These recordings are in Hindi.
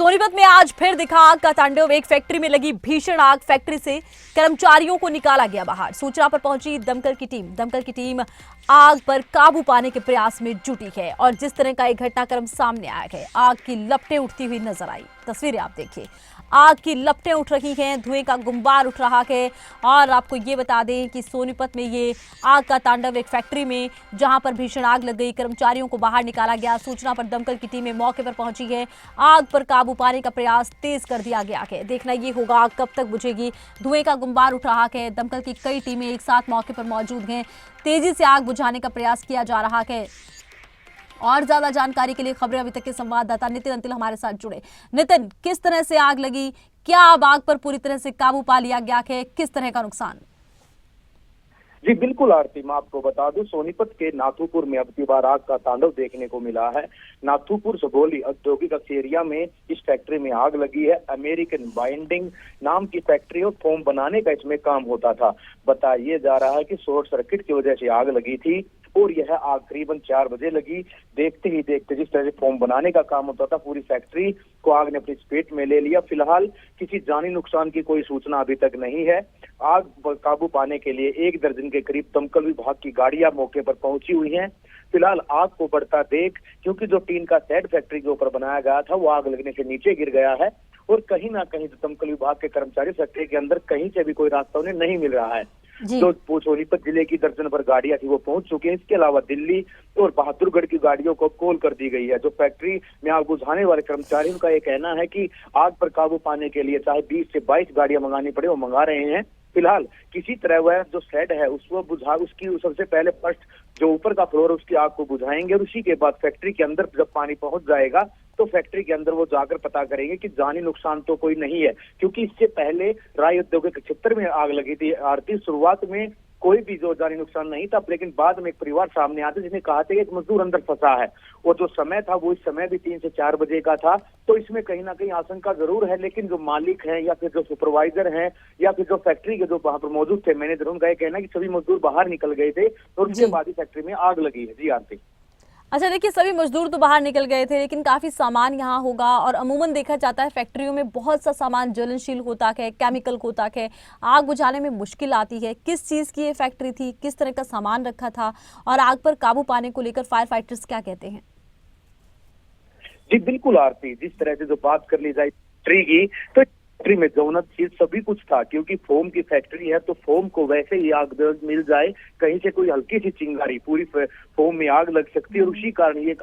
सोनीपत में आज फिर दिखा आग का तांडव। एक फैक्ट्री में लगी भीषण आग। फैक्ट्री से कर्मचारियों को निकाला गया बाहर। सूचना पर पहुंची दमकल की टीम आग पर काबू पाने के प्रयास में जुटी है और जिस तरह का एक घटनाक्रम सामने आया है, आग की लपटें उठती हुई नजर आई। तस्वीरें आप देखिए, आग की लपटें उठ रही हैं, धुएं का गुंबार उठ रहा है। और आपको ये बता दें कि सोनीपत में ये आग का तांडव एक फैक्ट्री में, जहां पर भीषण आग लग गई, कर्मचारियों को बाहर निकाला गया। सूचना पर दमकल की टीमें मौके पर पहुंची है। आग पर काबू पाने का प्रयास तेज कर दिया गया है। देखना ये होगा आग कब तक बुझेगी। धुएं का गुंबार उठ रहा है। दमकल की कई टीमें एक साथ मौके पर मौजूद हैं। तेजी से आग बुझाने का प्रयास किया जा रहा है। और ज्यादा जानकारी के लिए खबरें अभी तक के संवाददाता नितिन अंतिल हमारे साथ जुड़े। नितिन, किस तरह से आग लगी, क्या अब आग पर पूरी तरह से काबू पा लिया गया है, किस तरह का नुकसान? जी बिल्कुल आरती, मैं आपको बता दूं, सोनीपत के नाथूपुर में अब की बार आग का तांडव देखने को मिला है। नाथूपुर सगोली औद्योगिक एरिया में इस फैक्ट्री में आग लगी है। अमेरिकन बाइंडिंग नाम की फैक्ट्री और फोम बनाने का इसमें काम होता था। बताया जा रहा है कि शॉर्ट सर्किट की वजह से आग लगी थी और यह आग करीबन 4 बजे लगी। देखते ही देखते जिस तरह से फोम बनाने का काम होता था, पूरी फैक्ट्री को आग ने अपनी चपेट में ले लिया। फिलहाल किसी जानी नुकसान की कोई सूचना अभी तक नहीं है। आग पर काबू पाने के लिए 1 दर्जन के करीब दमकल विभाग की गाड़ियां मौके पर पहुंची हुई हैं। फिलहाल आग को बढ़ता देख, क्योंकि जो टीन का शेड फैक्ट्री के ऊपर बनाया गया था वो आग लगने से नीचे गिर गया है और कहीं ना कहीं दमकल विभाग के कर्मचारी फैक्ट्री के अंदर कहीं से भी कोई रास्ता उन्हें नहीं मिल रहा है। जो सोनीपत जिले की दर्जन भर गाड़ियां थी वो पहुंच चुकी हैं। इसके अलावा दिल्ली और बहादुरगढ़ की गाड़ियों को कॉल कर दी गई है। जो फैक्ट्री में आग बुझाने वाले कर्मचारी, उनका ये कहना है कि आग पर काबू पाने के लिए चाहे 20 से 22 गाड़ियां मंगानी पड़े, वो मंगा रहे हैं। फिलहाल किसी तरह वह जो शेड है उसको बुझा, उसकी सबसे पहले फर्स्ट जो ऊपर का फ्लोर है उसकी आग को बुझाएंगे और उसी के बाद फैक्ट्री के अंदर जब पानी पहुंच जाएगा तो फैक्ट्री के अंदर वो जाकर पता करेंगे कि जानी नुकसान तो कोई नहीं है। क्योंकि इससे पहले राय औद्योगिक क्षेत्र में आग लगी थी आरती। शुरुआत में कोई भी जो जानी नुकसान नहीं था, लेकिन बाद में एक परिवार सामने आते जिसने कहा था कि एक मजदूर अंदर फंसा है और जो समय था वो इस समय भी 3 से 4 बजे का था। तो इसमें कहीं ना कहीं आशंका जरूर है, लेकिन जो मालिक हैं या फिर जो सुपरवाइजर हैं या फिर जो फैक्ट्री के जो वहां पर मौजूद थे मैनेजर, उनका ये कहना है कि सभी मजदूर बाहर निकल गए थे और उसके बाद ही फैक्ट्री में आग लगी है। जी आरती। अच्छा, देखिए, सभी मजदूर तो बाहर निकल गए थे, लेकिन काफी सामान यहाँ होगा और अमूमन देखा जाता है फैक्ट्रियों में बहुत सा सामान ज्वलनशील होता है, केमिकल होता है, आग बुझाने में मुश्किल आती है। किस चीज की ये फैक्ट्री थी, किस तरह का सामान रखा था और आग पर काबू पाने को लेकर फायर फाइटर्स क्या कहते हैं? जी बिल्कुल आरती, जिस तरह से जो बात कर ली जाए फैक्ट्री की, तो फैक्ट्री में ज्वलनशील सभी कुछ था। क्योंकि फोम की फैक्ट्री है तो फोम को वैसे ही आग मिल जाए, कहीं से कोई हल्की सी चिंगारी पूरी फोम में आग लग सकती है। और उसी कारण ये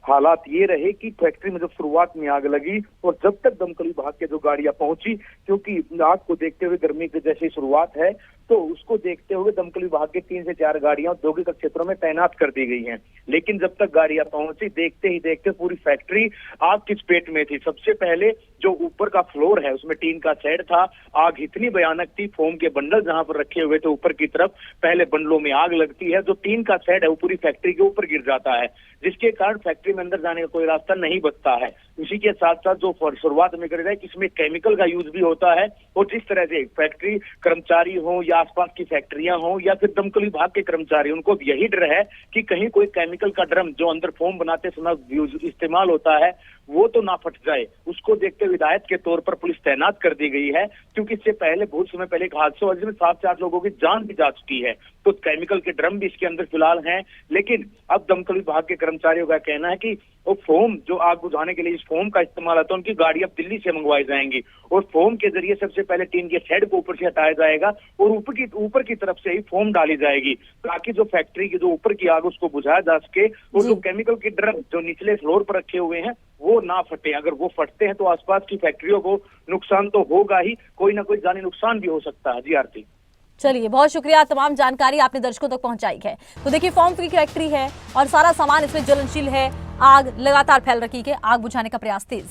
हालात ये रहे कि फैक्ट्री में जब शुरुआत में आग लगी और जब तक दमकल विभाग के जो गाड़ियां पहुंची, क्योंकि आग को देखते हुए गर्मी की जैसी शुरुआत है तो उसको देखते हुए दमकल विभाग के 3 से 4 गाड़ियां औद्योगिक क्षेत्रों में तैनात कर दी गई हैं। लेकिन जब तक गाड़ियां पहुंची, देखते ही देखते पूरी फैक्ट्री आग की चपेट में थी। सबसे पहले जो ऊपर का फ्लोर है उसमें टीन का शेड था। आग इतनी भयानक थी, फोम के बंडल जहां पर रखे हुए थे ऊपर की तरफ, पहले बंडलों में आग लगती है। जो टीन का शेड है वो पूरी फैक्ट्री के ऊपर गिर जाता है, जिसके कारण फैक्ट्री में अंदर जाने का कोई रास्ता नहीं बचता है। इसी के साथ साथ जो शुरुआत में कर रहा है कि इसमें केमिकल का यूज भी होता है और जिस तरह से फैक्ट्री कर्मचारी हो या आसपास की फैक्ट्रियां हो या फिर दमकल विभाग के कर्मचारी, उनको यही डर है कि कहीं कोई केमिकल का ड्रम जो अंदर फोम बनाते समय इस्तेमाल होता है वो तो ना फट जाए। उसको देखते हुए हिदायत के तौर पर पुलिस तैनात कर दी गई है। क्योंकि इससे पहले बहुत समय पहले एक हादसा हुआ जिसमें 7-8 लोगों की जान भी जा चुकी है। तो केमिकल के ड्रम भी इसके अंदर फिलहाल हैं। लेकिन अब दमकल विभाग के कर्मचारियों का कहना है कि वो फोम जो आग बुझाने के लिए इस फोम का इस्तेमाल होता है, उनकी गाड़ी अब दिल्ली से मंगवाई जाएंगी और फोम के जरिए सबसे पहले टीन के शेड को ऊपर से हटाया जाएगा और ऊपर की तरफ से ही फोम डाली जाएगी, ताकि जो फैक्ट्री की जो ऊपर की आग उसको बुझाया जा सके और जो केमिकल के ड्रम जो निचले फ्लोर पर रखे हुए हैं वो ना फटे। अगर वो फटते हैं तो आसपास की फैक्ट्रियों को नुकसान तो होगा ही, कोई ना कोई जानी नुकसान भी हो सकता है। जी आरती। चलिए, बहुत शुक्रिया, तमाम जानकारी आपने दर्शकों तक पहुंचाई है। तो देखिए, फोम की फैक्ट्री है और सारा सामान इसमें ज्वलनशील है। आग लगातार फैल रही है, आग बुझाने का प्रयास तेज।